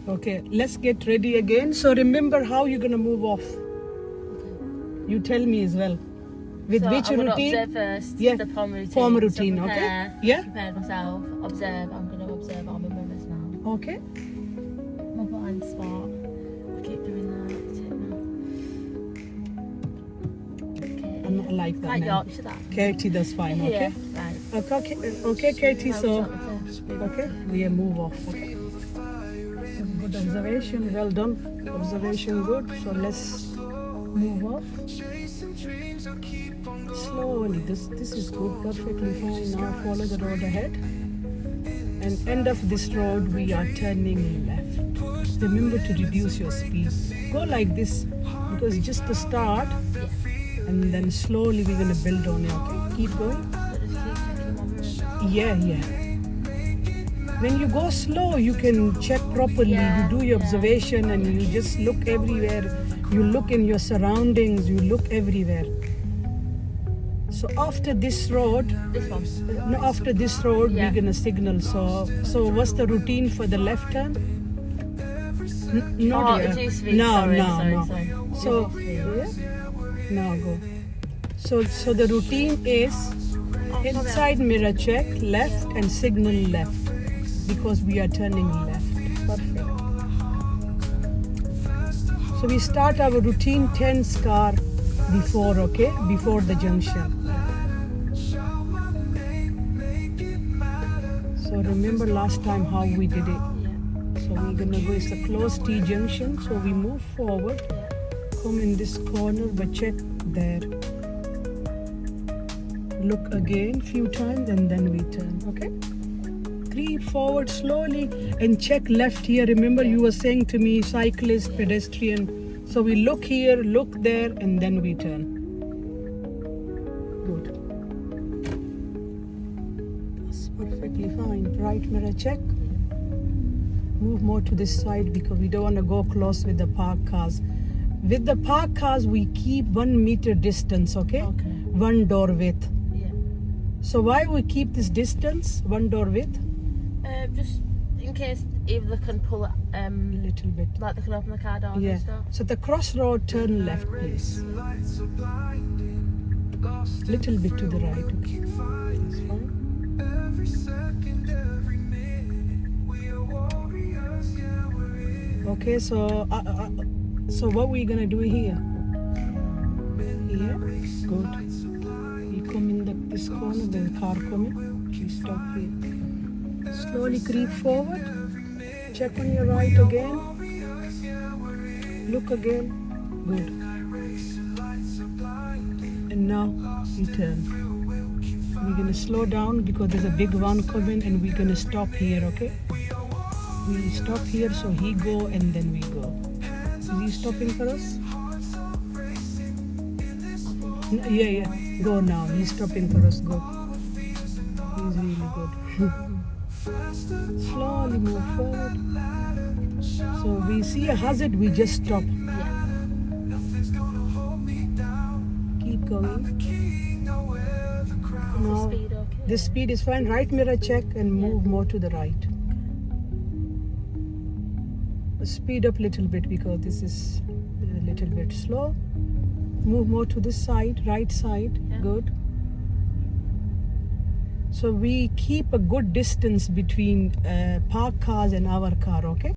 Okay, let's get ready again. So remember how you're gonna move off. You tell me as well. With So which I'm gonna routine? observe first. Yeah. The POM routine. POM routine, so okay? prepare, Yeah. Prepared myself. Observe. I'm gonna observe all my movements now. Okay. My blind spot. I keep doing that. Okay. I'm not like that. Like man. Yorkshire, that. Katie, that's fine, okay? Yeah. Right. Okay, Katie, How so would you like me to move okay, we move off. Okay. Good observation, well done. Observation good. So let's move off. Slowly. This is good, perfectly fine. Now follow the road ahead. And end of this road we are turning left. Remember to reduce your speed. Go like this because just the start Yeah. and then slowly we're gonna build on it, okay? Keep going. So just keep checking my movements. Yeah. When you go slow, you can check properly. Yeah, You do your yeah. observation and you just look everywhere. You look in your surroundings. You look everywhere. So after this road, This one. no, after this road, Yeah. we're gonna signal. So what's the routine for the left turn? Not Oh, yet. it used to be. No. Sorry. So yeah. Now go. So the routine is inside mirror check left and signal left because we are turning left. Perfect. So we start our routine 10 car before, okay? Before the junction. So remember last time how we did it. Yeah. So we're gonna go, it's a close T junction. So we move forward, come in this corner, but check there. Look again few times and then we turn, okay? Creep forward slowly and check left here. Remember you were saying to me cyclist, pedestrian. So we look here, look there and then we turn. Good. That's perfectly fine. Right mirror check. Move more to this side because we don't want to go close with the parked cars. With the parked cars, we keep 1 meter distance, okay? Okay. 1 door width. Yeah. So why we keep this distance, 1 door width? Just in case if they can pull it, Little bit. like they can open the car door Yeah. and stuff. So the crossroad, turn left, please. Little bit to the right, okay? That's fine. Okay, so what we gonna do here? Here, good. We come in this corner, the car coming. We stop here. Slowly creep forward. Check on your right again. Look again. Good. And now we turn. We're gonna slow down because there's a big one coming, and we're gonna stop here. Okay? We stop here, so he go and then we go. Is he stopping for us? Yeah. Go now. He's stopping for us. Go. He's really good. Slowly move forward. So we see a hazard, we just stop. Yeah. Keep going. Now, Speed okay. the speed is fine. Right mirror check and move more to the right. Speed up a little bit because this is a little bit slow. Move more to this side, right side. Yeah. Good. So we keep a good distance between parked cars and our car, okay?